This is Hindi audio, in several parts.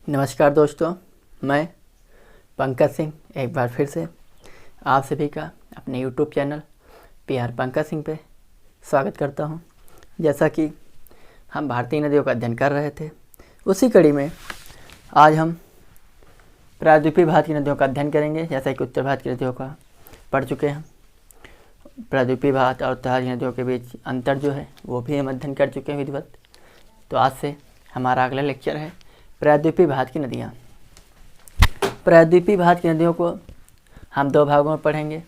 नमस्कार दोस्तों, मैं पंकज सिंह एक बार फिर से आप सभी का अपने YouTube channel PR Pankaj Singh पे स्वागत करता हूं। जैसा कि हम भारतीय नदियों का अध्ययन कर रहे थे, उसी कड़ी में आज हम प्रायद्वीपीय भारत की नदियों का अध्ययन करेंगे। जैसा कि उत्तर भारत की नदियों का पढ़ चुके हैं, प्रायद्वीपीय भारत और उत्तर भारत की नदियों के बीच अंतर जो है वो भी हम अध्ययन कर चुके हैं विधिवत। तो आज से हमारा अगला लेक्चर है प्रायद्वीपीय भारत की नदियाँ। प्रायद्वीपीय भारत की नदियों को हम दो भागों में पढ़ेंगे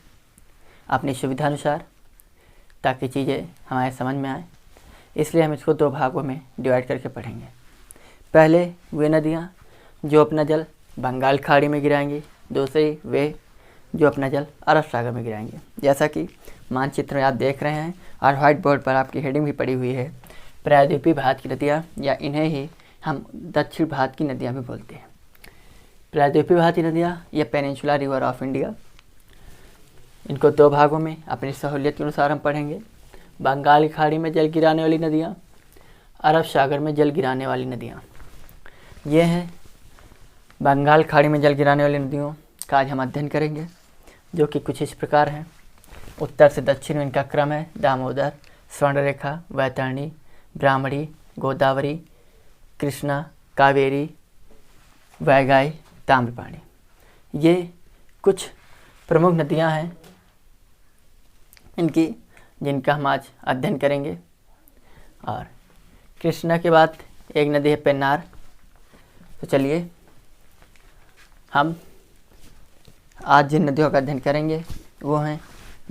अपनी सुविधा अनुसार, ताकि चीज़ें हमारे समझ में आए। इसलिए हम इसको दो भागों में डिवाइड करके पढ़ेंगे। पहले वे नदियाँ जो अपना जल बंगाल खाड़ी में गिराएंगी, दूसरी वे जो अपना जल अरब सागर में गिराएंगे। जैसा कि मानचित्र में आप देख रहे हैं और व्हाइट बोर्ड पर आपकी हेडिंग भी पड़ी हुई है, प्रायद्वीपीय भारत की नदियाँ, या इन्हें ही हम दक्षिण भारत की नदियाँ भी बोलते हैं। प्रायद्वीपीय भारत की नदियाँ या पेनिनसुलर रिवर ऑफ इंडिया, इनको दो भागों में अपनी सहूलियत के अनुसार हम पढ़ेंगे। बंगाल की खाड़ी में जल गिराने वाली नदियाँ, अरब सागर में जल गिराने वाली नदियाँ। ये हैं बंगाल खाड़ी में जल गिराने वाली नदियों का आज हम अध्ययन करेंगे, जो कि कुछ इस प्रकार हैं। उत्तर से दक्षिण में इनका क्रम है: दामोदर, स्वर्णरेखा, वैतरणी, ब्राह्मणी, गोदावरी, कृष्णा, कावेरी, वैगाई, ताम्रपाणी। ये कुछ प्रमुख नदियां हैं इनकी, जिनका हम आज अध्ययन करेंगे। और कृष्णा के बाद एक नदी है पेन्नार। तो चलिए हम आज जिन नदियों का अध्ययन करेंगे वो हैं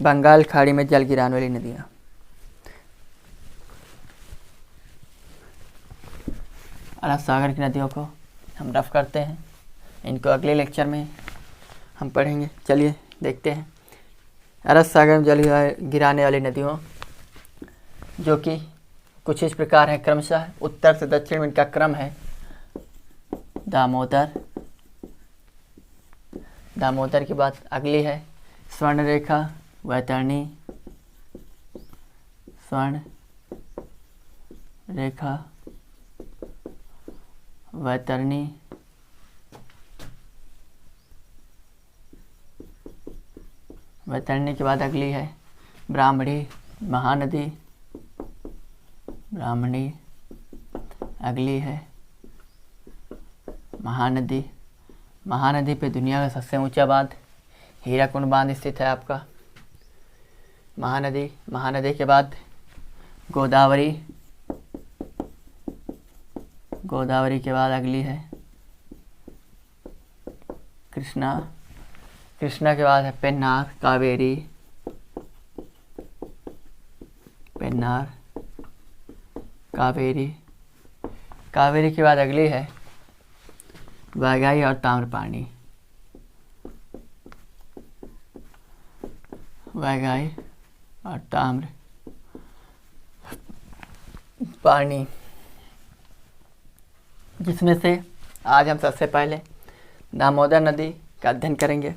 बंगाल खाड़ी में जल गिराने वाली नदियाँ। अरब सागर की नदियों को हम रफ करते हैं, इनको अगले लेक्चर में हम पढ़ेंगे। चलिए देखते हैं अरब सागर में जल गिराने वाली नदियों, जो कि कुछ इस प्रकार है क्रमशः। उत्तर से दक्षिण में इनका क्रम है: दामोदर, दामोदर के बाद अगली है स्वर्णरेखा, वैतरणी, स्वर्ण रेखा, वैतरणी, वैतरणी के बाद अगली है ब्राह्मणी, महानदी, ब्राह्मणी, अगली है महानदी। महानदी पे दुनिया का सबसे ऊंचा बांध हीराकुंड बांध स्थित है आपका, महानदी। महानदी के बाद गोदावरी, गोदावरी के बाद अगली है कृष्णा, कृष्णा के बाद है पेन्नार, कावेरी, पेन्नार, कावेरी, कावेरी के बाद अगली है वैगाई और ताम्रपाणी, वैगाई और ताम्र पानी, जिसमें से आज हम सबसे पहले दामोदर नदी का अध्ययन करेंगे।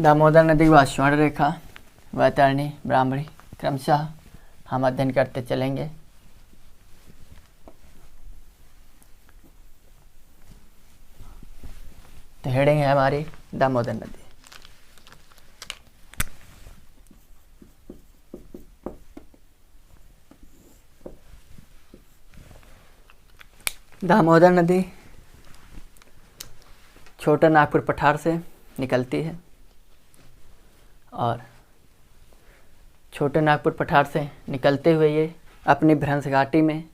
दामोदर नदी के बाद स्वर्णरेखा, वैतरणी, ब्राह्मणी क्रमशः हम अध्ययन करते चलेंगे। तो हेडिंग है हमारी दामोदर नदी। दामोदर नदी छोटा नागपुर पठार से निकलती है और छोटे नागपुर पठार से निकलते हुए ये अपनी भ्रंश घाटी में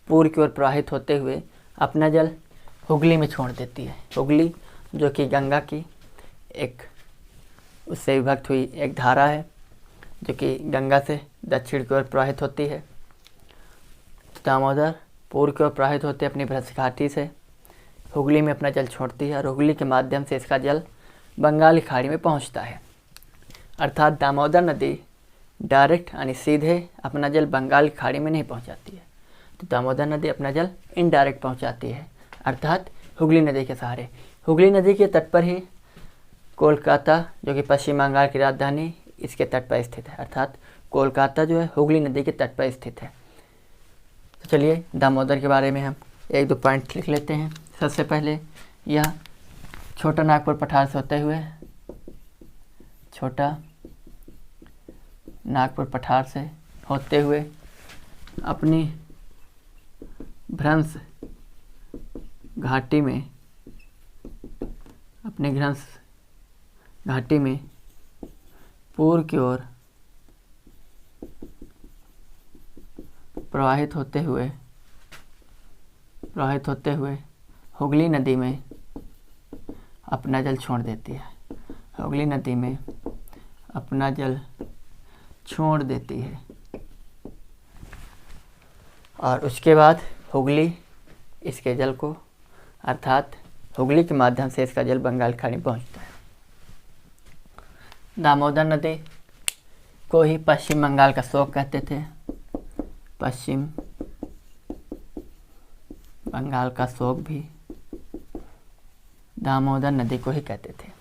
पूर्व की ओर प्रवाहित होते हुए अपना जल हुगली में छोड़ देती है। हुगली जो कि गंगा की एक उससे विभक्त हुई एक धारा है, जो कि गंगा से दक्षिण की ओर प्रवाहित होती है। दामोदर पूर्व की ओर प्रवाहित होते अपनी भ्रंश घाटी से हुगली में अपना जल छोड़ती है और हुगली के माध्यम से इसका जल बंगाल की खाड़ी में पहुंचता है। अर्थात दामोदर नदी डायरेक्ट यानी सीधे अपना जल बंगाल की खाड़ी में नहीं पहुंचाती है, तो दामोदर नदी अपना जल इनडायरेक्ट पहुंचाती है, अर्थात हुगली नदी के सहारे। हुगली नदी के तट पर ही कोलकाता, जो कि पश्चिम बंगाल की राजधानी, इसके तट पर स्थित है। अर्थात कोलकाता जो है हुगली नदी के तट पर स्थित है। तो चलिए दामोदर के बारे में हम एक दो पॉइंट लिख लेते हैं। सबसे पहले यह छोटा नागपुर पठार से होते हुए, छोटा नागपुर पठार से होते हुए अपनी भ्रंश घाटी में, अपने भ्रंश घाटी में पूर्व की ओर प्रवाहित होते हुए हुगली नदी में अपना जल छोड़ देती है। हुगली नदी में अपना जल छोड़ देती है और उसके बाद हुगली इसके जल को, अर्थात हुगली के माध्यम से इसका जल बंगाल खाड़ी में पहुंचता है। दामोदर नदी को ही पश्चिम बंगाल का शोक कहते थे। पश्चिम बंगाल का शोक भी दामोदर नदी को ही कहते थे।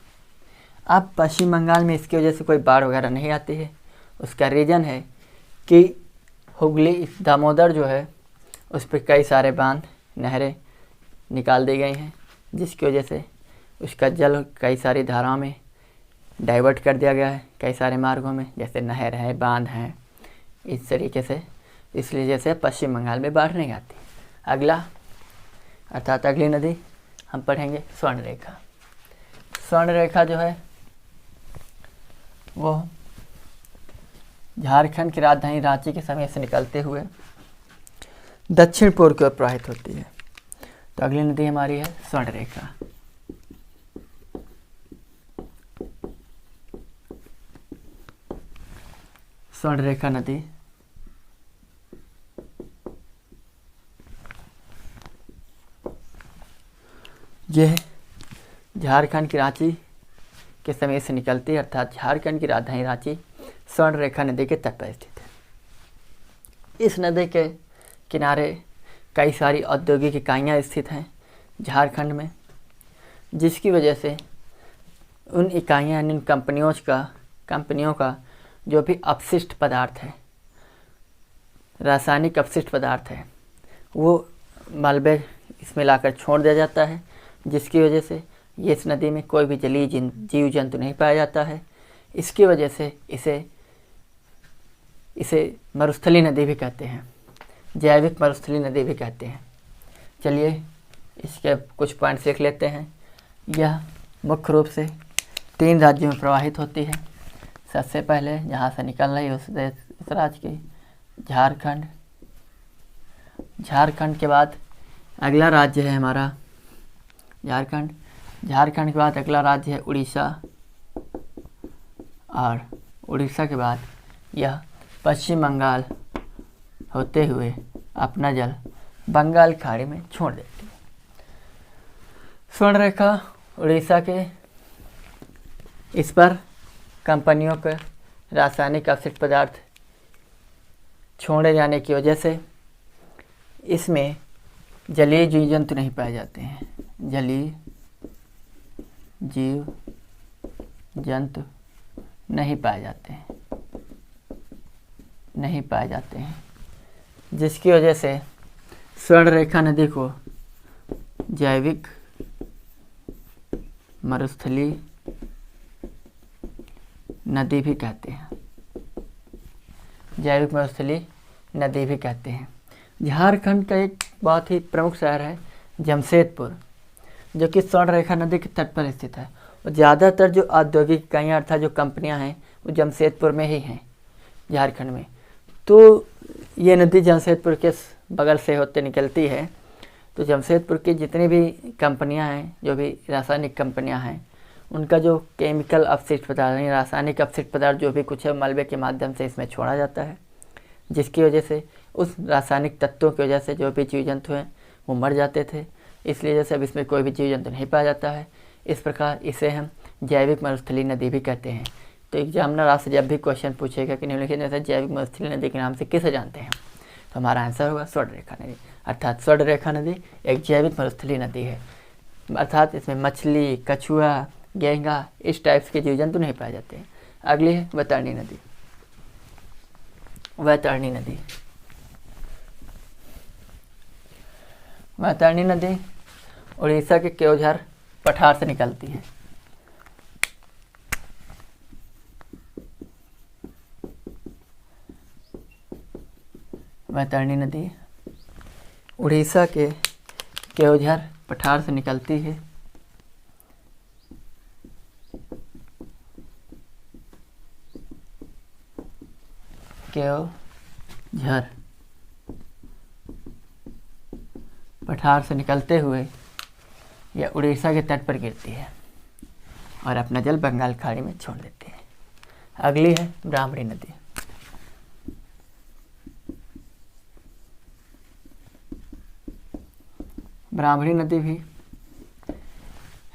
अब पश्चिम बंगाल में इसकी वजह से कोई बाढ़ वगैरह नहीं आती है। उसका रीज़न है कि हुगली, दामोदर जो है उस पर कई सारे बांध, नहरें निकाल दी गई हैं, जिसकी वजह से उसका जल कई सारी धाराओं में डाइवर्ट कर दिया गया है, कई सारे मार्गों में, जैसे नहर है, बांध हैं, इस तरीके से। इसलिए जैसे पश्चिम बंगाल में बाढ़ नहीं आती। अगला अर्थात अगली नदी हम पढ़ेंगे स्वर्णरेखा। स्वर्णरेखा जो है वो झारखंड की राजधानी रांची के समय से निकलते हुए दक्षिण पूर्व की ओर प्रवाहित होती है। तो अगली नदी हमारी है स्वर्णरेखा। स्वर्णरेखा नदी यह झारखंड की रांची के समय से निकलती है, अर्थात झारखंड की राजधानी रांची स्वर्णरेखा नदी के तट पर स्थित है। इस नदी के किनारे कई सारी औद्योगिक इकाइयाँ स्थित हैं झारखंड में, जिसकी वजह से उन इकाइयाँ यानी उन कंपनियों का जो भी अपशिष्ट पदार्थ है, रासायनिक अपशिष्ट पदार्थ है, वो मलबे इसमें लाकर छोड़ दिया जाता है, जिसकी वजह से ये इस नदी में कोई भी जलीय जीव जंतु नहीं पाया जाता है। इसकी वजह से इसे मरुस्थली नदी भी कहते हैं, जैविक मरुस्थली नदी भी कहते हैं। चलिए इसके कुछ पॉइंट्स लिख लेते हैं। यह मुख्य रूप से 3 राज्यों में प्रवाहित होती है। सबसे पहले जहाँ से निकल रही है उस राज्य की झारखंड। झारखंड के बाद अगला राज्य है हमारा झारखंड। झारखंड के बाद अगला राज्य है उड़ीसा, और उड़ीसा के बाद यह पश्चिम बंगाल होते हुए अपना जल बंगाल खाड़ी में छोड़ देती है। स्वर्णरेखा उड़ीसा के, इस पर कंपनियों के रासायनिक अपशिष्ट पदार्थ छोड़े जाने की वजह से इसमें जलीय जीव जंतु नहीं पाए जाते हैं। जलीय जीव जंतु नहीं पाए जाते हैं, जिसकी वजह से स्वर्णरेखा नदी को जैविक मरुस्थली नदी भी कहते हैं। जैविक मरुस्थली नदी भी कहते हैं। झारखंड का एक बहुत ही प्रमुख शहर है जमशेदपुर, जो कि स्वर्णरेखा नदी के तट पर स्थित है। और ज़्यादातर जो औद्योगिक इकाइयाँ अर्थात जो कंपनियां हैं वो जमशेदपुर में ही हैं झारखंड में। तो ये नदी जमशेदपुर के बगल से होते निकलती है। तो जमशेदपुर की जितनी भी कंपनियां हैं, जो भी रासायनिक कंपनियां हैं, उनका जो केमिकल अपशिष्ट पदार्थ यानी रासायनिक अपशिष्ट पदार्थ जो भी कुछ है मलबे के माध्यम से इसमें छोड़ा जाता है, जिसकी वजह से उस रासायनिक तत्वों की वजह से जो भी जीव जंतु हैं वो मर जाते थे। इसलिए जैसे अब इसमें कोई भी जीव जंतु नहीं पाया जाता है। इस प्रकार इसे हम जैविक मरुस्थली नदी भी कहते हैं। तो एग्जामिनर आपसे जब भी क्वेश्चन पूछेगा कि निम्नलिखित में से जैविक मरुस्थली नदी के नाम से किसे जानते हैं, तो हमारा आंसर होगा स्वर्णरेखा नदी। अर्थात स्वर्णरेखा नदी एक जैविक मरुस्थली नदी है, अर्थात इसमें मछली, कछुआ, गेंगा इस टाइप्स के जीव जंतु नहीं पाए जाते हैं। अगली है वैतरणी नदी। वैतरणी नदी वैतरणी नदी उड़ीसा के केओझर पठार से निकलती है। वैतरणी नदी उड़ीसा के केओझर पठार से निकलती है। केओझर पठार से निकलते हुए यह उड़ीसा के तट पर गिरती है और अपना जल बंगाल खाड़ी में छोड़ देती है। अगली है ब्राह्मणी नदी। ब्राह्मणी नदी भी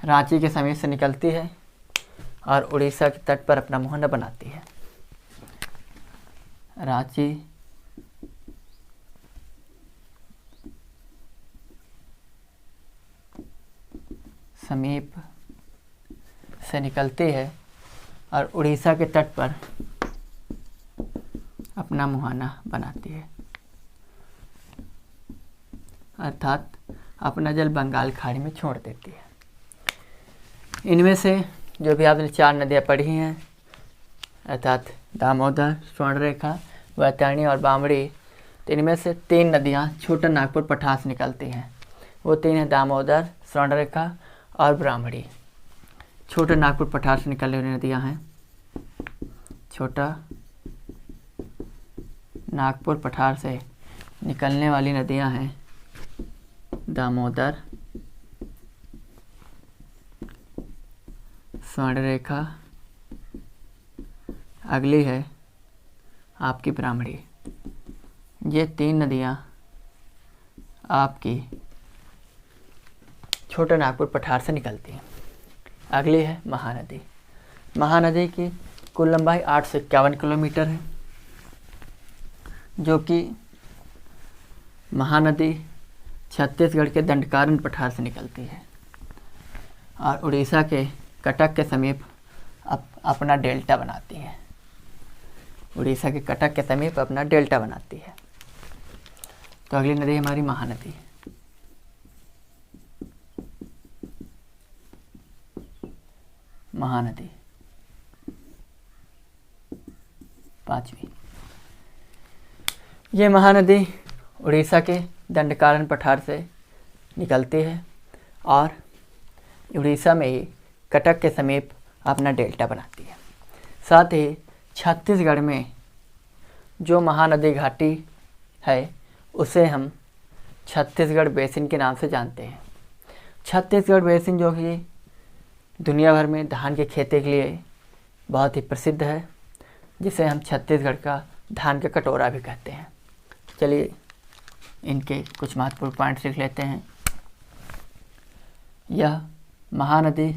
रांची के समीप से निकलती है और उड़ीसा के तट पर अपना मुहाना बनाती है। रांची समीप से निकलती है और उड़ीसा के तट पर अपना मुहाना बनाती है, अर्थात अपना जल बंगाल खाड़ी में छोड़ देती है। इनमें से जो भी आपने 4 नदियाँ पढ़ी हैं, अर्थात दामोदर, स्वर्णरेखा, वैतरणी और बामड़ी, तो इनमें से 3 नदियाँ छोटा नागपुर पठार से निकलती हैं। वो 3 हैं दामोदर, स्वर्णरेखा और ब्राह्मणी। छोटा नागपुर पठार से निकलने वाली नदियाँ हैं। छोटा नागपुर पठार से निकलने वाली नदियाँ हैं दामोदर, स्वर्णरेखा, अगली है आपकी ब्राह्मणी। ये 3 नदियाँ आपकी छोटा नागपुर पठार से निकलती हैं। अगली है महानदी। महानदी की कुल लंबाई 851 किलोमीटर है, जो कि महानदी छत्तीसगढ़ के दंडकारण्य पठार से निकलती है और उड़ीसा के कटक के समीप अपना डेल्टा बनाती है। उड़ीसा के कटक के समीप अपना डेल्टा बनाती है। तो अगली नदी हमारी महानदी। महानदी 5वीं। ये महानदी उड़ीसा के दंडकारण्य पठार से निकलती है और उड़ीसा में ही कटक के समीप अपना डेल्टा बनाती है। साथ ही छत्तीसगढ़ में जो महानदी घाटी है उसे हम छत्तीसगढ़ बेसिन के नाम से जानते हैं। छत्तीसगढ़ बेसिन जो कि दुनिया भर में धान की खेती के लिए बहुत ही प्रसिद्ध है, जिसे हम छत्तीसगढ़ का धान का कटोरा भी कहते हैं। चलिए इनके कुछ महत्वपूर्ण पॉइंट्स लिख लेते हैं। यह महानदी,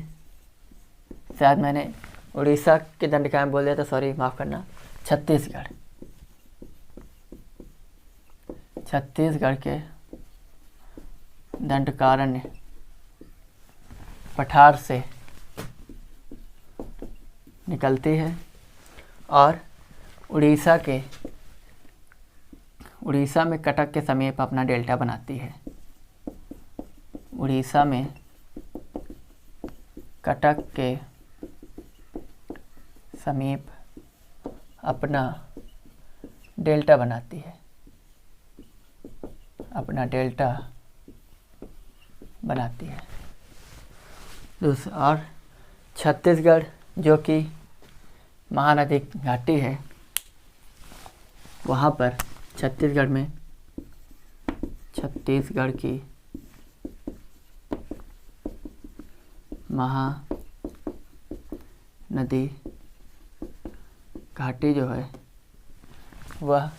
शायद मैंने उड़ीसा के दंडकारण्य में बोल दिया था, सॉरी माफ़ करना, छत्तीसगढ़ के दंडकारण्य पठार से निकलती है और उड़ीसा में कटक के समीप अपना डेल्टा बनाती है। उड़ीसा में कटक के समीप अपना डेल्टा बनाती है, अपना डेल्टा बनाती है। और छत्तीसगढ़ जो कि महानदी घाटी है, वहाँ पर छत्तीसगढ़ की महानदी घाटी जो है वह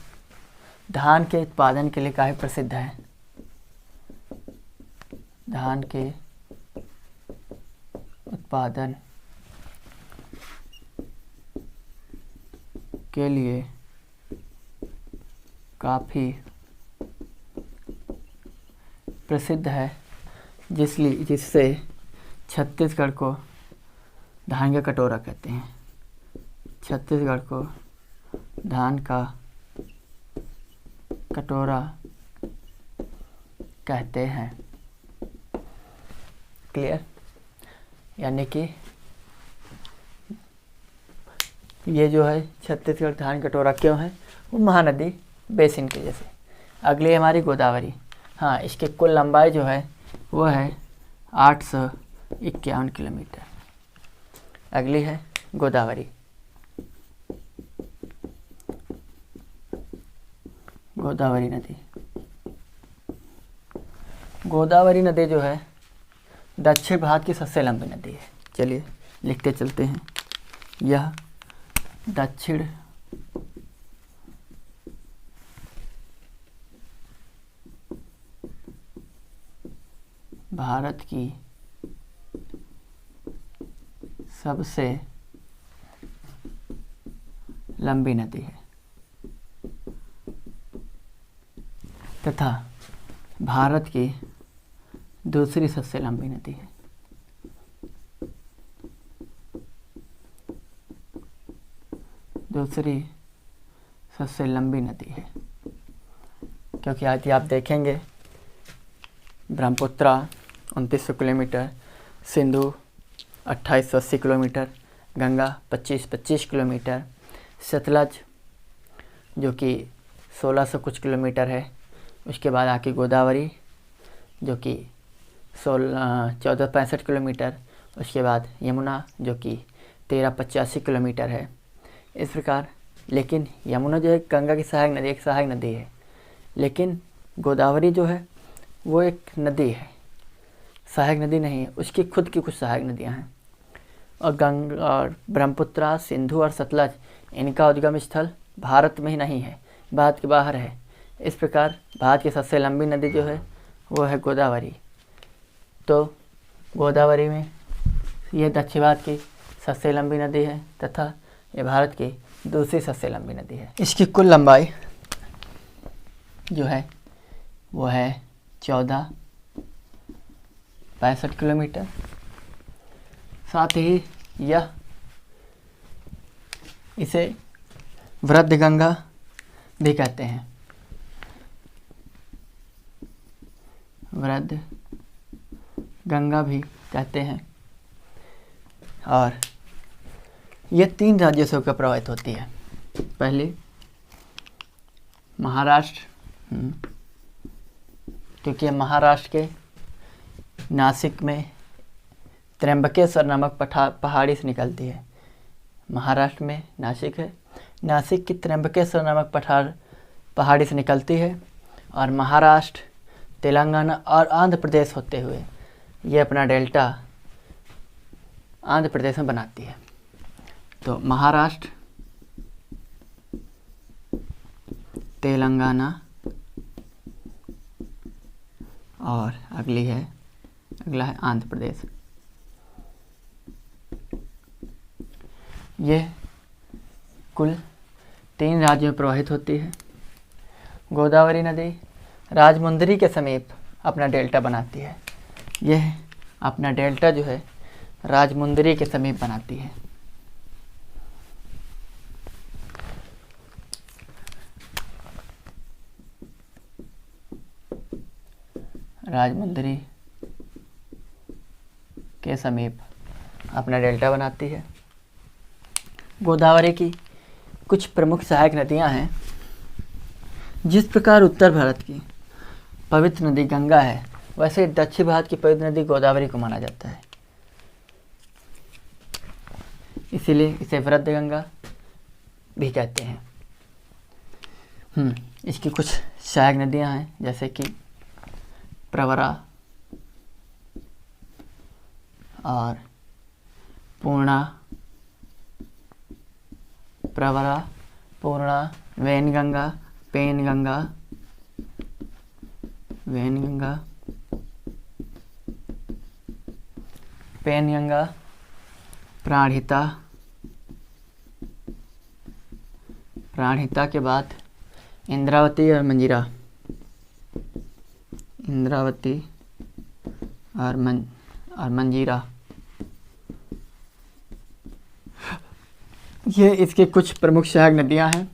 धान के उत्पादन के लिए काफ़ी प्रसिद्ध है। धान के उत्पादन के लिए काफ़ी प्रसिद्ध है, जिससे छत्तीसगढ़ को धान का कटोरा कहते हैं। छत्तीसगढ़ को धान का कटोरा कहते हैं। क्लियर? यानी कि ये जो है छत्तीसगढ़ धान कटोरा क्यों है, वो महानदी बेसिन की वजह से। अगली हमारी गोदावरी। हाँ, इसकी कुल लंबाई जो है वो है 851 किलोमीटर। अगली है गोदावरी। गोदावरी नदी। गोदावरी नदी जो है दक्षिण भारत की सबसे लंबी नदी है। चलिए लिखते चलते हैं। यह दक्षिण भारत की सबसे लंबी नदी है तथा भारत की दूसरी सबसे लंबी नदी है। दूसरी सबसे लंबी नदी है क्योंकि आज आप देखेंगे Brahmaputra 2900 kilometre, Sindhu 2880 kilometre, Ganga 2525 kilometre, Sutlej जो कि 1600 कुछ किलोमीटर है, उसके बाद आके गोदावरी जो कि 1465 किलोमीटर, उसके बाद यमुना जो कि 1385 किलोमीटर है। इस प्रकार, लेकिन यमुना जो है गंगा की सहायक नदी, एक सहायक नदी है, लेकिन गोदावरी जो है वो एक नदी है, सहायक नदी नहीं है। उसकी खुद की कुछ सहायक नदियां हैं और गंगा और ब्रह्मपुत्रा, सिंधु और सतलज, इनका उद्गम स्थल भारत में ही नहीं है, भारत के बाहर है। इस प्रकार भारत की सबसे लंबी नदी जो है वो है गोदावरी। तो गोदावरी में ये दक्षिण भारत की सबसे लंबी नदी है तथा ये भारत की दूसरी सबसे लंबी नदी है। इसकी कुल लंबाई जो है वो है 1465 किलोमीटर। साथ ही यह इसे वृद्ध गंगा भी कहते हैं। वृद्ध गंगा भी कहते हैं। और ये 3 राज्यों से होकर प्रवाहित होती है। पहले महाराष्ट्र, क्योंकि महाराष्ट्र के नासिक में त्र्यंबकेश्वर नामक पहाड़ी से निकलती है। महाराष्ट्र में नासिक है, नासिक की त्र्यंबकेश्वर नामक पहाड़ी से निकलती है और महाराष्ट्र, तेलंगाना और आंध्र प्रदेश होते हुए ये अपना डेल्टा आंध्र प्रदेश में बनाती है। तो महाराष्ट्र, तेलंगाना और अगला है आंध्र प्रदेश। ये कुल 3 राज्यों में प्रवाहित होती है। गोदावरी नदी राजमुंदरी के समीप अपना डेल्टा बनाती है। यह अपना डेल्टा जो है राजमुंदरी के समीप बनाती है। राजमुंदरी के समीप अपना डेल्टा बनाती है। गोदावरी की कुछ प्रमुख सहायक नदियां हैं। जिस प्रकार उत्तर भारत की पवित्र नदी गंगा है, वैसे दक्षिण भारत की पवित्र नदी गोदावरी को माना जाता है। इसीलिए इसे वृद्ध गंगा भी कहते हैं। इसकी कुछ सहायक नदियां हैं जैसे कि प्रवरा और पूर्णा, वैनगंगा, पेनगंगा, प्राणहिता के बाद इंद्रावती और मंजीरा। ये इसके कुछ प्रमुख सहायक नदियां हैं।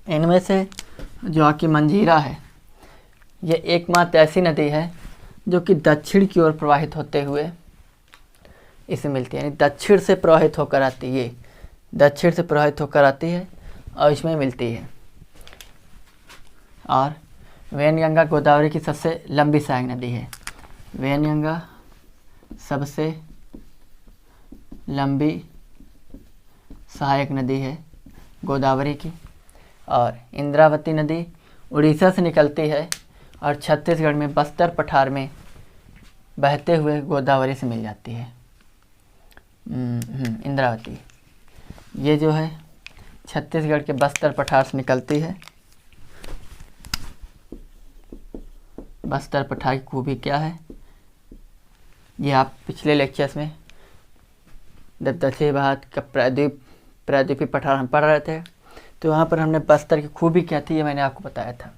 इनमें से जो कि मंजीरा है, ये एकमात्र ऐसी नदी है जो कि दक्षिण की ओर प्रवाहित होते हुए इसे मिलती है, यानी दक्षिण से प्रवाहित होकर आती है, ये दक्षिण से प्रवाहित होकर आती है और इसमें मिलती है। और वैनगंगा गोदावरी की सबसे लंबी सहायक नदी है। वैनगंगा सबसे लंबी सहायक नदी है गोदावरी की। और इंद्रावती नदी उड़ीसा से निकलती है और छत्तीसगढ़ में बस्तर पठार में बहते हुए गोदावरी से मिल जाती है। इंद्रावती ये जो है छत्तीसगढ़ के बस्तर पठार से निकलती है। बस्तर पठार की खूबी क्या है, ये आप पिछले लेक्चर्स में जब दक्षिण भारत का प्रायद्वीपीय पठार हम पढ़ रहे थे तो वहाँ पर हमने बस्तर की खूबी क्या थी ये मैंने आपको बताया था।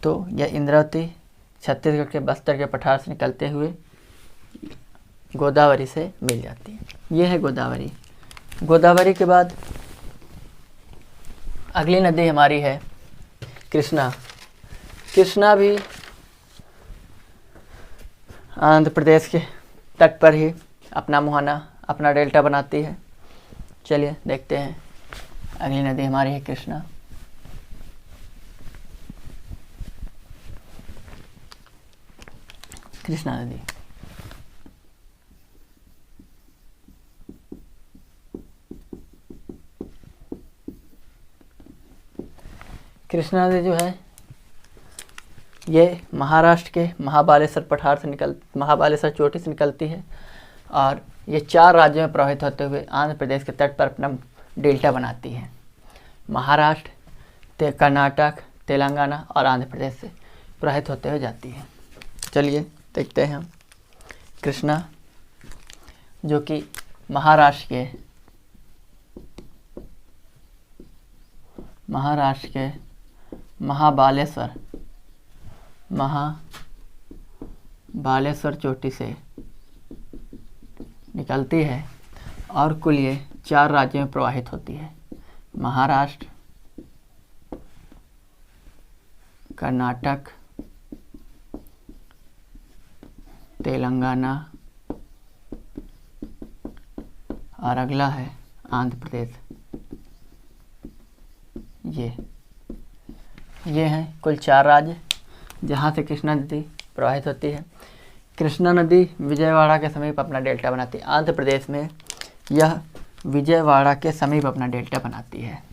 तो यह इंद्रावती छत्तीसगढ़ के बस्तर के पठार से निकलते हुए गोदावरी से मिल जाती है। ये है गोदावरी। गोदावरी के बाद अगली नदी हमारी है कृष्णा। कृष्णा भी आंध्र प्रदेश के तट पर ही अपना मुहाना, अपना डेल्टा बनाती है। चलिए देखते हैं, अगली नदी हमारी है कृष्णा। कृष्णा नदी कृष्णा नदी जो है ये महाराष्ट्र के महाबालेश्वर चोटी से निकलती है और ये 4 राज्यों में प्रवाहित होते हुए आंध्र प्रदेश के तट पर अपना डेल्टा बनाती है। महाराष्ट्र, कर्नाटक, तेलंगाना और आंध्र प्रदेश से प्रवाहित होते हुए जाती है। चलिए देखते हैं हम कृष्णा, जो कि महाराष्ट्र के महाबालेश्वर चोटी से निकलती है और कुल ये 4 राज्यों में प्रवाहित होती है। महाराष्ट्र, कर्नाटक, तेलंगाना और अगला है आंध्र प्रदेश। ये हैं कुल 4 राज्य जहाँ से कृष्णा नदी प्रवाहित होती है। कृष्णा नदी विजयवाड़ा के समीप अपना डेल्टा बनाती है। आंध्र प्रदेश में यह विजयवाड़ा के समीप अपना डेल्टा बनाती है।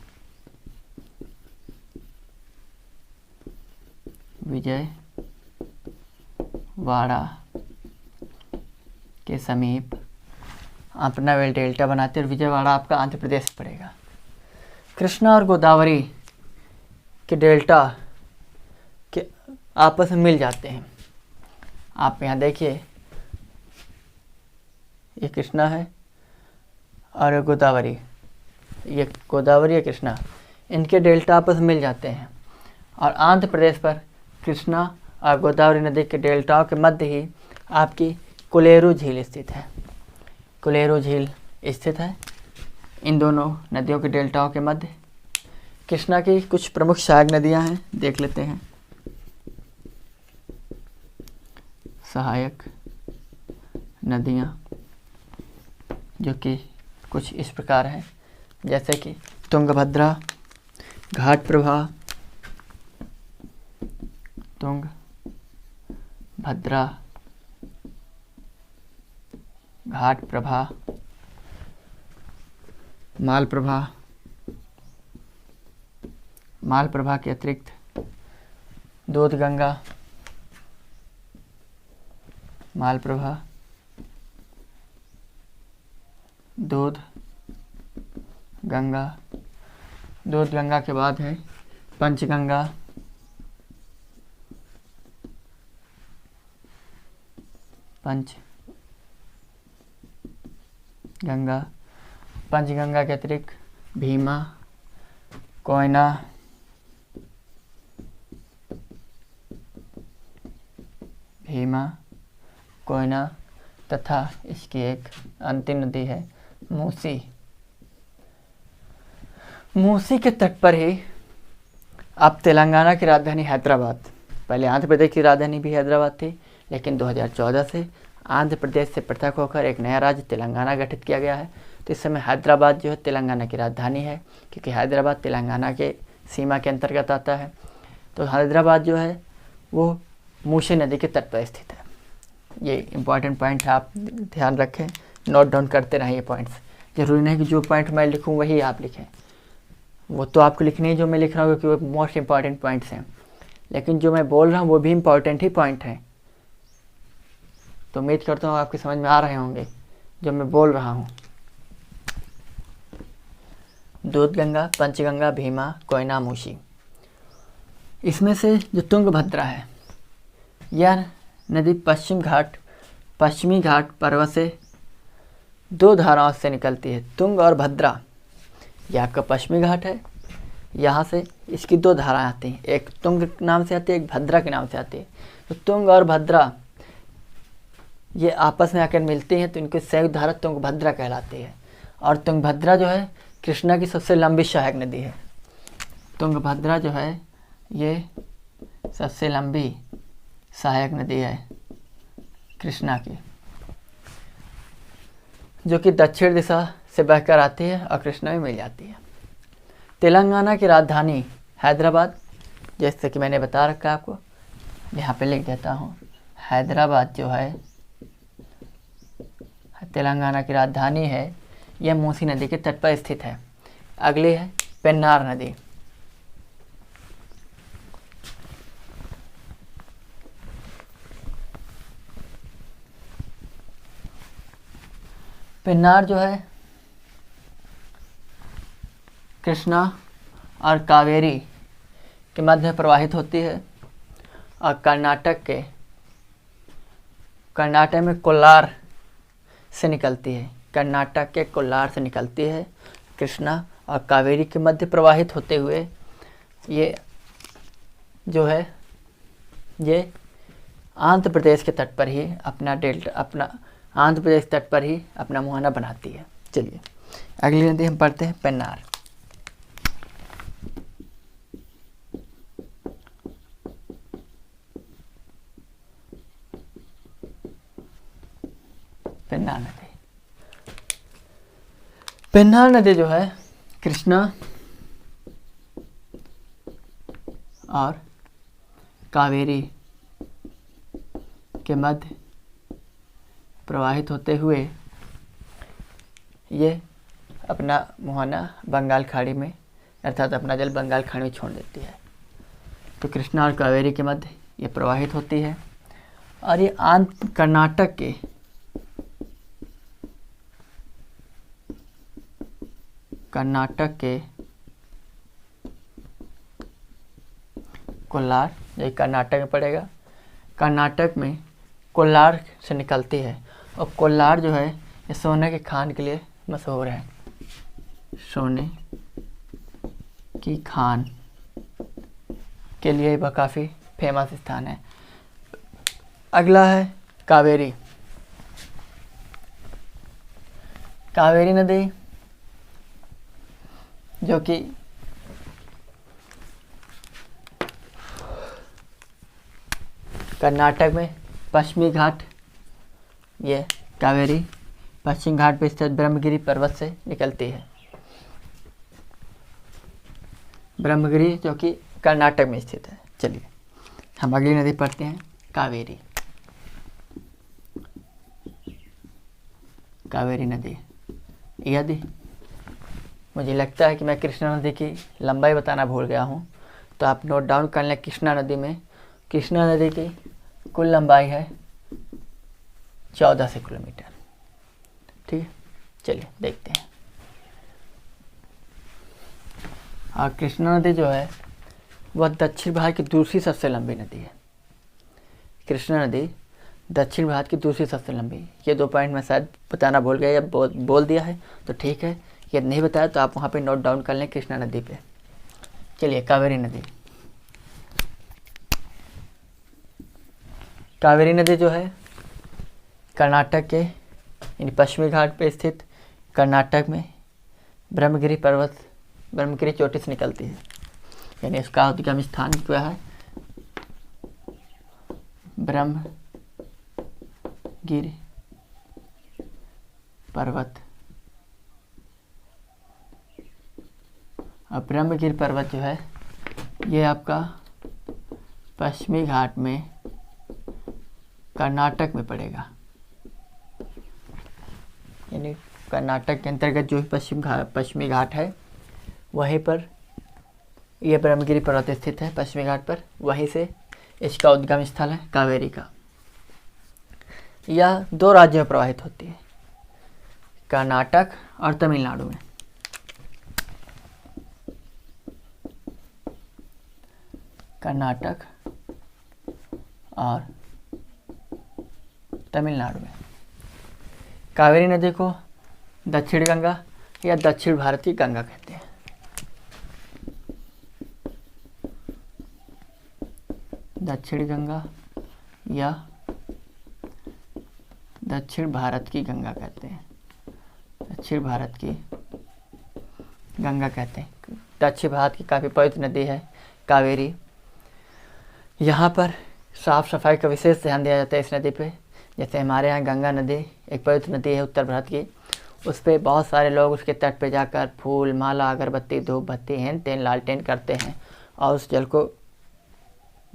विजयवाड़ा के समीप अपना डेल्टा बनाती है और विजयवाड़ा आपका आंध्र प्रदेश पड़ेगा। कृष्णा और गोदावरी के डेल्टा के आपस में मिल जाते हैं। आप यहाँ देखिए, ये कृष्णा है और गोदावरी, ये गोदावरी है कृष्णा, इनके डेल्टा आपस में मिल जाते हैं और आंध्र प्रदेश पर कृष्णा और गोदावरी नदी के डेल्टाओं के मध्य ही आपकी कोलेरू झील स्थित है। कोलेरू झील स्थित है इन दोनों नदियों के डेल्टाओं के मध्य। कृष्णा की कुछ प्रमुख सहायक नदियां हैं, देख लेते हैं। सहायक नदियां जो कि कुछ इस प्रकार हैं, जैसे कि तुंगभद्रा, घाटप्रभा, तुंगभद्रा, घाटप्रभा, मालप्रभा। मालप्रभा के अतिरिक्त दूधगंगा, मालप्रभा, दूधगंगा। दूधगंगा के बाद है पंचगंगा, पंचगंगा। पंचगंगा के अतिरिक्त भीमा, कोयना, कोयना तथा इसकी एक अंतिम नदी है मूसी। मूसी के तट पर ही आप तेलंगाना की राजधानी हैदराबाद पहले आंध्र प्रदेश की राजधानी भी हैदराबाद थी, लेकिन 2014 से आंध्र प्रदेश से पृथक होकर एक नया राज्य तेलंगाना गठित किया गया है। तो इस समय हैदराबाद जो है तेलंगाना की राजधानी है, क्योंकि हैदराबाद तेलंगाना के सीमा के अंतर्गत आता है। तो हैदराबाद जो है वो मूसी नदी के तट पर स्थित है। ये इम्पॉर्टेंट पॉइंट है, आप ध्यान रखें, नोट डाउन करते रहें ये पॉइंट्स। ज़रूरी नहीं कि जो पॉइंट मैं लिखूँ वही आप लिखें, वो तो आपको लिखने ही जो मैं लिख रहा हूँ, क्योंकि वो मोस्ट इम्पॉर्टेंट पॉइंट्स हैं, लेकिन जो मैं बोल रहा हूँ वो भी इम्पॉर्टेंट ही पॉइंट हैं। तो उम्मीद करता हूँ आपकी समझ में आ रहे होंगे जो मैं बोल रहा हूँ। दूधगंगा, पंचगंगा, भीमा, कोयना, मूसी, इसमें से जो तुंगभद्रा है, यह नदी पश्चिमी घाट पर्वत से 2 धाराओं से निकलती है, तुंग और भद्रा। यह आपका पश्चिमी घाट है, यहाँ से इसकी 2 धाराएं आती हैं, एक तुंग नाम से आती है, एक भद्रा के नाम से आती है। तो तुंग और भद्रा ये आपस में आकर मिलती हैं, तो इनकी संयुक्त धारा तुंगभद्रा कहलाती है। और तुंगभद्रा जो है कृष्णा की सबसे लंबी सहायक नदी है। तुंगभद्रा जो है ये सबसे लंबी सहायक नदी है कृष्णा की, जो कि दक्षिण दिशा से बहकर आती है और कृष्णा में मिल जाती है। तेलंगाना की राजधानी हैदराबाद, जैसे कि मैंने बता रखा है आपको, यहाँ पे लिख देता हूँ। हैदराबाद जो है तेलंगाना की राजधानी है, यह मूसी नदी के तट पर स्थित है। अगली है पेन्नार नदी। पेन्नार जो है कृष्णा और कावेरी के मध्य में प्रवाहित होती है और कर्नाटक में कोलार से निकलती है। कर्नाटक के कोलार से निकलती है कृष्णा, और कावेरी के मध्य प्रवाहित होते हुए ये जो है ये आंध्र प्रदेश के तट पर ही आंध्र प्रदेश तट पर ही अपना मुहाना बनाती है। चलिए अगली नदी हम पढ़ते हैं, पेन्नार। पेन्नार नदी जो है कृष्णा और कावेरी के मध्य प्रवाहित होते हुए ये अपना मुहाना बंगाल खाड़ी में, अर्थात अपना जल बंगाल खाड़ी में छोड़ देती है। तो कृष्णा और कावेरी के मध्य ये प्रवाहित होती है और ये कर्नाटक के कोलार, ये कर्नाटक में पड़ेगा, कर्नाटक में कोलार से निकलती है। और कोलार जो है ये सोने के खान के लिए मशहूर है, सोने की खान के लिए वह काफ़ी फेमस स्थान है। अगला है कावेरी। कावेरी नदी जो कि कर्नाटक में पश्चिमी घाट, ये कावेरी पश्चिम घाट पर स्थित ब्रह्मगिरी पर्वत से निकलती है। ब्रह्मगिरी जो कि कर्नाटक में स्थित है। चलिए हम अगली नदी पढ़ते हैं, कावेरी। कावेरी नदी, यदि मुझे लगता है कि मैं कृष्णा नदी की लंबाई बताना भूल गया हूँ, तो आप नोट डाउन कर लें। कृष्णा नदी की कुल लंबाई है 1400 किलोमीटर। ठीक है, चलिए देखते हैं। और कृष्णा नदी जो है वह दक्षिण भारत की दूसरी सबसे लंबी नदी है। कृष्णा नदी दक्षिण भारत की दूसरी सबसे लंबी, ये 2 पॉइंट मैं शायद बताना भूल गया या बोल दिया है, तो ठीक है। ये नहीं बताया तो आप वहाँ पे नोट डाउन कर लें कृष्णा नदी पे। चलिए कावेरी नदी। कावेरी नदी जो है कर्नाटक के यानी पश्चिमी घाट पे स्थित कर्नाटक में ब्रह्मगिरी चोटी से निकलती है, यानी इसका उद्गम स्थान क्या है, ब्रह्मगिरि पर्वत। अब ब्रह्मगिरि पर्वत जो है ये आपका पश्चिमी घाट में कर्नाटक में पड़ेगा, यानी कर्नाटक के अंतर्गत जो पश्चिमी घाट है वहीं पर यह ब्रह्मगिरि पर्वत स्थित है। पश्चिमी घाट पर वहीं से इसका उद्गम स्थल है कावेरी का। यह 2 राज्यों में प्रवाहित होती है, कर्नाटक और तमिलनाडु में। कर्नाटक और तमिलनाडु में। कावेरी नदी को दक्षिण गंगा या दक्षिण भारत की गंगा कहते हैं। दक्षिण गंगा या दक्षिण भारत की गंगा कहते हैं। दक्षिण भारत की गंगा कहते हैं। दक्षिण भारत की काफ़ी पवित्र नदी है कावेरी। यहाँ पर साफ सफाई का विशेष ध्यान दिया जाता है इस नदी पे। जैसे हमारे यहाँ गंगा नदी एक पवित्र नदी है उत्तर भारत की, उस पर बहुत सारे लोग उसके तट पे जाकर फूल माला अगरबत्ती धूप बत्ती हेन तेन लालटेन करते हैं और उस जल को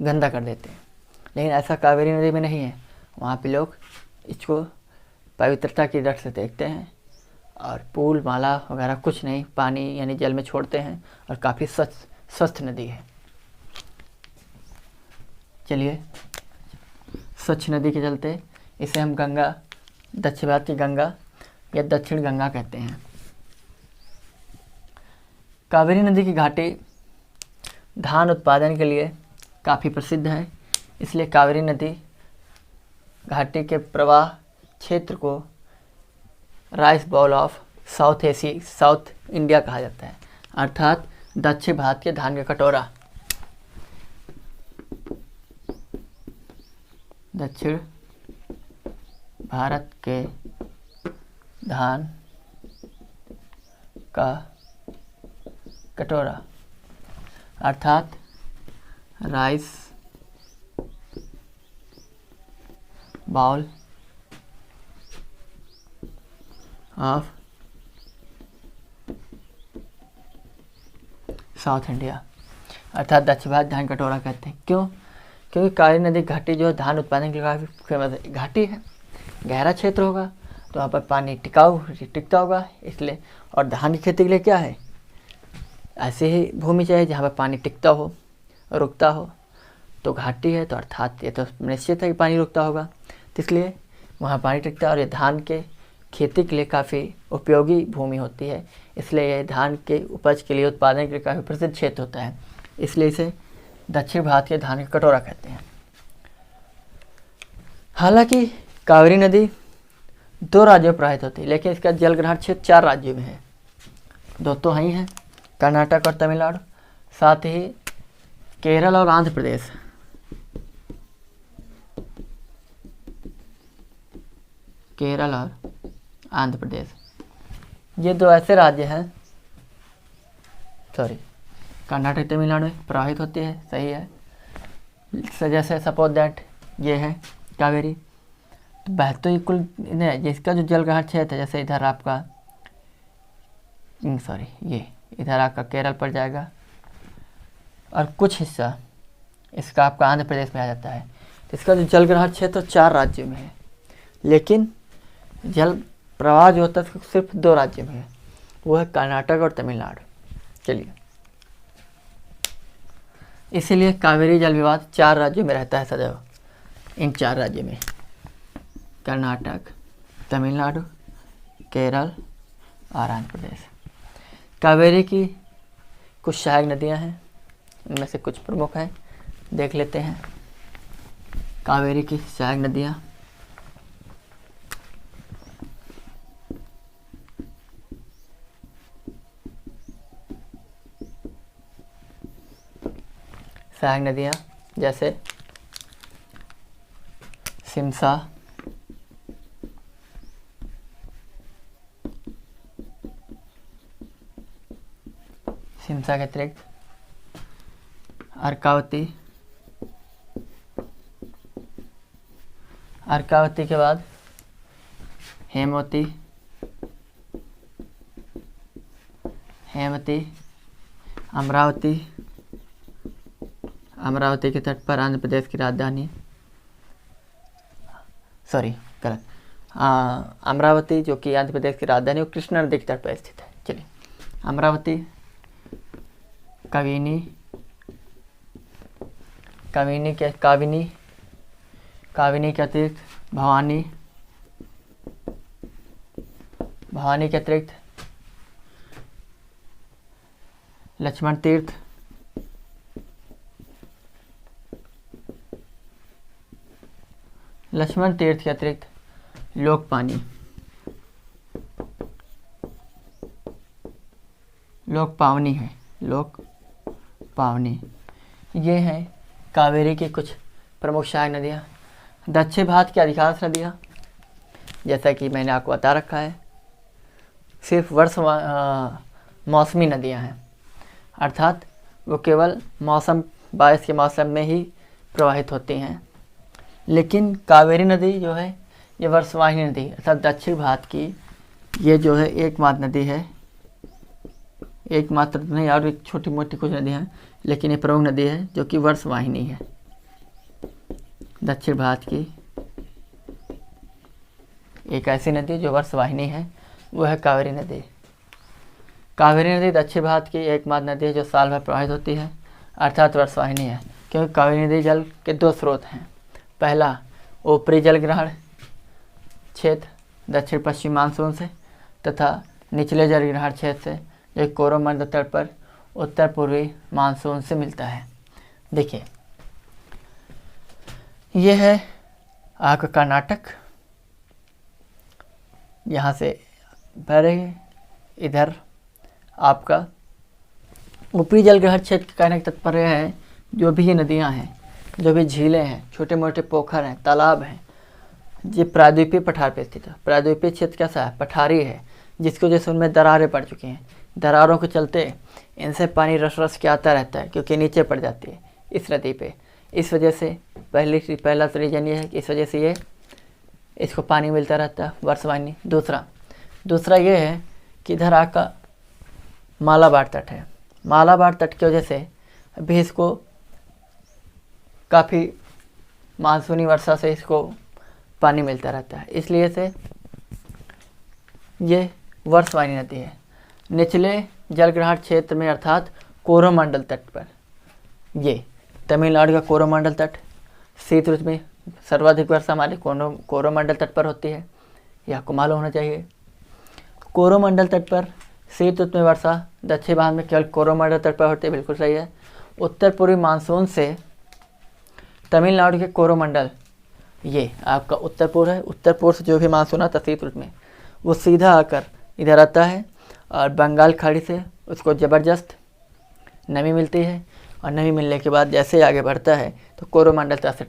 गंदा कर देते हैं। लेकिन ऐसा कावेरी नदी में नहीं है। वहाँ पे लोग इसको पवित्रता की दृष्टि से देखते हैं और फूल माला वगैरह कुछ नहीं, पानी यानी जल में छोड़ते हैं और काफ़ी स्वस्थ नदी है। चलिए, स्वच्छ नदी के चलते इसे हम गंगा, दक्षिण भारत की गंगा या दक्षिण गंगा कहते हैं। कावेरी नदी की घाटी धान उत्पादन के लिए काफ़ी प्रसिद्ध है, इसलिए कावेरी नदी घाटी के प्रवाह क्षेत्र को rice bowl of South India कहा जाता है, अर्थात दक्षिण भारत के धान का कटोरा। दक्षिण भारत के धान का कटोरा अर्थात rice bowl of South India, अर्थात दक्षिण भारत धान कटोरा कहते हैं। क्यों? क्योंकि कावेरी नदी घाटी जो है धान उत्पादन के लिए काफ़ी फेमस है। घाटी है, गहरा क्षेत्र होगा तो वहाँ पर पानी टिकता होगा इसलिए। और धान की खेती के लिए क्या है, ऐसे ही भूमि चाहिए जहाँ पर पानी टिकता हो, रुकता हो। तो घाटी है तो अर्थात ये तो निश्चित है कि पानी रुकता होगा, तो इसलिए वहाँ पानी टिकता है। और ये धान के खेती के लिए काफ़ी उपयोगी भूमि होती है, इसलिए ये धान के उपज के लिए उत्पादन के लिए काफ़ी प्रसिद्ध क्षेत्र होता है, इसलिए इसे दक्षिण भारत के धान का कटोरा कहते हैं। हालांकि कावेरी नदी 2 राज्यों में प्रवाहित होती है, लेकिन इसका जलग्रहण क्षेत्र 4 राज्यों में है। 2 तो ही हैं, कर्नाटक और तमिलनाडु, साथ ही केरल और आंध्र प्रदेश। केरल और आंध्र प्रदेश ये 2 ऐसे राज्य हैं, कर्नाटक तमिलनाडु में प्रवाहित होती है, सही है। जैसे सपोज दैट ये है कावेरी, तो बहते ही कुल जिसका जो जलग्रहण क्षेत्र है, जैसे इधर आपका ये इधर आपका केरल पड़ जाएगा और कुछ हिस्सा इसका आपका आंध्र प्रदेश में आ जाता है। तो इसका जो जलग्रहण क्षेत्र 4 राज्यों में है, लेकिन जल प्रवाह जो होता है सिर्फ 2 राज्यों में है, वो है कर्नाटक और तमिलनाडु। चलिए, इसीलिए कावेरी जल विवाद 4 राज्यों में रहता है सदैव। इन 4 राज्यों में कर्नाटक, तमिलनाडु, केरल और आंध्र प्रदेश। कावेरी की कुछ सहायक नदियां हैं, इनमें से कुछ प्रमुख हैं, देख लेते हैं। कावेरी की सहायक नदियां जैसे सिमसा, के अतिरिक्त अर्कावती, अर्कावती के बाद हेमवती, हेमवती, अमरावती, अमरावती के तट पर आंध्र प्रदेश की राजधानी, सॉरी गलत, अमरावती जो कि आंध्र प्रदेश की राजधानी, वो कृष्णा नदी के तट पर स्थित है। चलिए, अमरावती, काविनी, काविनी के काविनी, काविनी के अतिरिक्त भवानी, भवानी के अतिरिक्त लक्ष्मण तीर्थ, लक्ष्मण तीर्थ के अतिरिक्त लोकपानी, लोकपावनी है, लोकपावनी। ये हैं कावेरी की कुछ प्रमुख सहायक नदियाँ। दक्षिण भारत की अधिकांश नदियाँ, जैसा कि मैंने आपको बता रखा है, सिर्फ मौसमी नदियाँ हैं, अर्थात वो केवल बारिश के मौसम में ही प्रवाहित होती हैं। लेकिन कावेरी नदी जो है ये वर्षवाहिनी नदी, अर्थात दक्षिण भारत की ये जो है एकमात्र नदी है, एकमात्र नहीं, और एक छोटी मोटी कुछ नदियाँ हैं, लेकिन ये प्रमुख नदी है जो कि वर्षवाहिनी है। दक्षिण भारत की एक ऐसी नदी जो वर्षवाहिनी है, वो है कावेरी नदी। कावेरी नदी दक्षिण भारत की एकमात्र नदी है जो साल भर प्रवाहित होती है, अर्थात वर्षवाहिनी है, क्योंकि कावेरी नदी जल के दो स्रोत हैं। पहला, ऊपरी जल ग्रहण क्षेत्र दक्षिण पश्चिम मानसून से, तथा निचले जल ग्रहण क्षेत्र से, जो कोरोमंडल तट पर उत्तर पूर्वी मानसून से मिलता है। देखिए, यह है आपका कर्नाटक, यहाँ से पहले इधर आपका ऊपरी जल ग्रहण क्षेत्र के कहने का तात्पर्य है जो भी ये नदियाँ हैं, जो भी झीलें हैं, छोटे मोटे पोखर हैं, तालाब हैं, ये प्रायद्वीपीय पठार पर स्थित है। प्रायद्वीपीय क्षेत्र कैसा है? पठारी है, जिसकी वजह से उनमें दरारें पड़ चुकी हैं। दरारों के चलते इनसे पानी रस रस के आता रहता है, क्योंकि नीचे पड़ जाती है इस नदी पे। इस वजह से पहला तो रीजन ये है कि इस वजह से ये इसको पानी मिलता रहता है, वर्षवाहिनी। दूसरा ये है कि इधर आका मालाबार तट है। मालाबार तट की वजह से अभी इसको काफ़ी मानसूनी वर्षा से इसको पानी मिलता रहता है, इसलिए से ये वर्षवाहिनी नदी है। निचले जलग्रहण क्षेत्र में, अर्थात कोरोमंडल तट पर, ये तमिलनाडु का कोरोमंडल तट, शीत ऋतु में सर्वाधिक वर्षा हमारे कोरोमंडल तट पर होती है, यह आपको मालूम होना चाहिए। कोरोमंडल तट पर शीत ऋतु में वर्षा दक्षिण भारत में केवल कोरोमंडल तट पर होती है, बिल्कुल सही है। उत्तर पूर्वी मानसून से तमिलनाडु के कोरोमंडल, ये आपका उत्तर पूर्व है, उत्तर पूर्व से जो भी मानसून आता है शीत ऋतु में, वो सीधा आकर इधर आता है और बंगाल खाड़ी से उसको ज़बरदस्त नमी मिलती है, और नमी मिलने के बाद जैसे आगे बढ़ता है तो कोरोमंडल तट से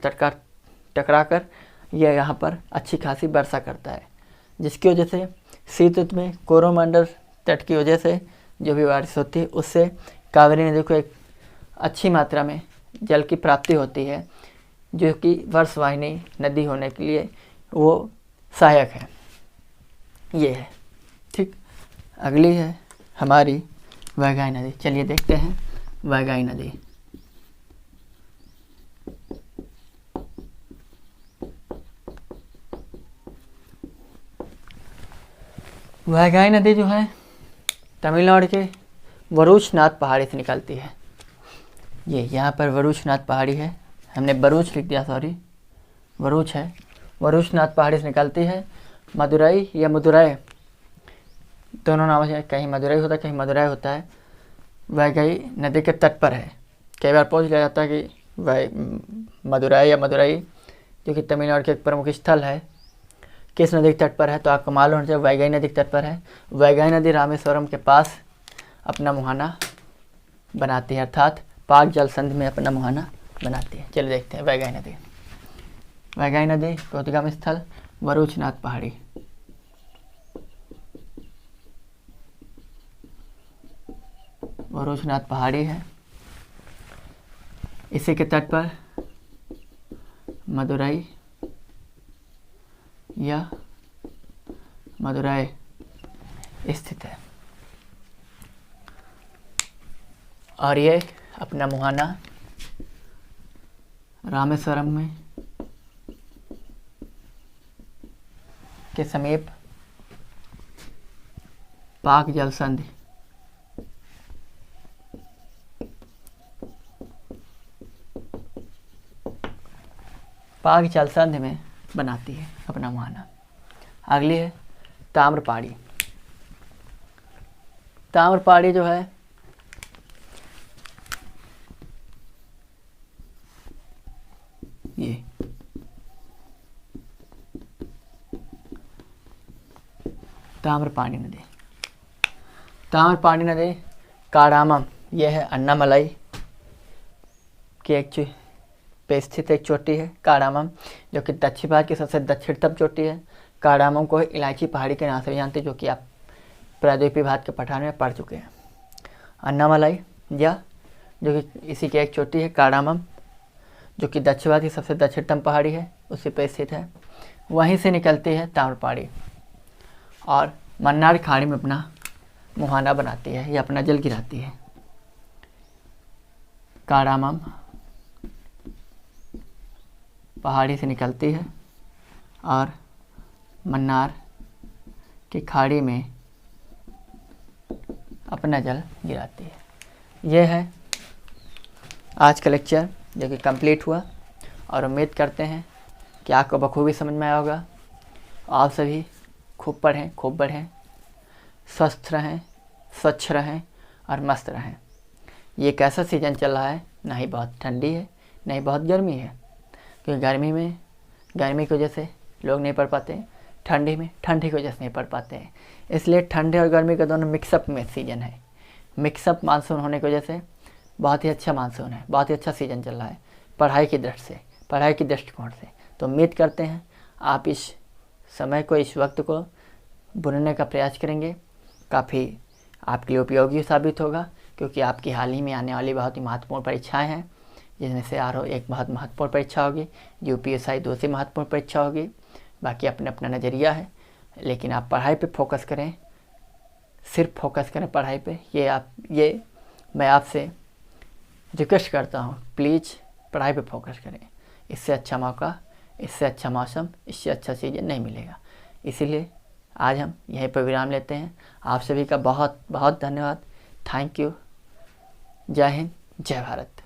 टकरा कर यह यहाँ पर अच्छी खासी वर्षा करता है, जिसकी वजह से शीत ऋतु में कोरोमंडल तट की वजह से जो भी बारिश होती है उससे कावेरी नदी को एक अच्छी मात्रा में जल की प्राप्ति होती है, जो कि वर्षवाहिनी नदी होने के लिए वो सहायक है। ये है, ठीक। अगली है हमारी वैगाई नदी। चलिए देखते हैं वैगाई नदी। वैगाई नदी जो है तमिलनाडु के वरुचनाथ पहाड़ी से निकलती है। ये यहाँ पर वरुचनाथ पहाड़ी है, हमने बरूच लिख दिया, सॉरी, वरुच है। वरुचनाथ पहाड़ी से निकलती है। मदुरई या मदुरै दोनों नाम से, कहीं मदुरई होता है, कहीं मदुरै होता है। वैगाई नदी के तट पर है। कई बार पूछ लिया जाता है कि मदुरै या मदुरई, जो कि तमिलनाडु के एक प्रमुख स्थल है, किस नदी के तट पर है, तो आपको मालूम होना चाहिए वैगाई नदी के तट पर है। वैगाई नदी रामेश्वरम के पास अपना मुहाना बनाती है, अर्थात पाक जल संधि में अपना मुहाना बनाती है। चलिए देखते हैं वैगाई नदी। वैगाई नदी का उद्गम स्थल वरुचनाथ पहाड़ी। वरुचनाथ पहाड़ी है, इसी के तट पर मदुरई यह मदुरै स्थित है और ये अपना मुहाना रामेश्वरम में के समीप पाक जलसंधि में बनाती है अपना मुहाना। अगली है ताम्रपाड़ी। ताम्रपाड़ी जो है ये ताम्रपाणी नदी। ताम्रपाणी नदी काडामम, यह है अन्नामलाई की एक पे स्थित एक चोटी है काडामम, जो कि दक्षिण भारत की सबसे दक्षिणतम चोटी है। काडामम को इलायची पहाड़ी के नाम से भी जानते हैं, जो कि आप प्रायद्वीपीय भारत के पठार में पढ़ चुके हैं। अन्नामलाई या जो कि इसी की एक चोटी है काडामम, जो कि दक्षिण भारत की सबसे दक्षिणतम पहाड़ी है, उसी पे स्थित है। वहीं से निकलती है ताम्रपाड़ी और मन्नार खाड़ी में अपना मुहाना बनाती है या अपना जल गिराती है। काडामम पहाड़ी से निकलती है और मन्नार की खाड़ी में अपना जल गिराती है। यह है आज का लेक्चर, जो कि कंप्लीट हुआ और उम्मीद करते हैं कि आपको बखूबी समझ में आया होगा। आप सभी खूब पढ़ें, खूब बढ़ें, स्वस्थ रहें, स्वच्छ रहें और मस्त रहें। ये कैसा सीज़न चल रहा है, ना ही बहुत ठंडी है ना ही बहुत गर्मी है, क्योंकि गर्मी की वजह से लोग नहीं पढ़ पाते, ठंडी में ठंडी की वजह से नहीं पढ़ पाते हैं। इसलिए ठंडे और गर्मी का दोनों मिक्सअप में सीज़न है। मिक्सअप मानसून होने की वजह से बहुत ही अच्छा मानसून है, बहुत ही अच्छा सीज़न चल रहा है पढ़ाई की दृष्टिकोण से। तो उम्मीद करते हैं आप इस समय को, इस वक्त को बुनने का प्रयास करेंगे। काफ़ी आपके लिए उपयोगी साबित होगा, क्योंकि आपकी हाल ही में आने वाली बहुत ही महत्वपूर्ण परीक्षाएं हैं, जिसमें से आरओ एक बहुत महत्वपूर्ण परीक्षा होगी, यूपीएसआई दूसरी महत्वपूर्ण परीक्षा होगी। बाकी अपना अपना नज़रिया है, लेकिन आप पढ़ाई पे फोकस करें, सिर्फ फोकस करें पढ़ाई पे। ये मैं आपसे रिक्वेस्ट करता हूँ, प्लीज़ पढ़ाई पे फोकस करें। इससे अच्छा मौका, इससे अच्छा मौसम, इससे अच्छा सीजन नहीं मिलेगा। इसीलिए आज हम यहीं पर विराम लेते हैं। आप सभी का बहुत बहुत धन्यवाद। Thank you. जय हिंद, जय भारत।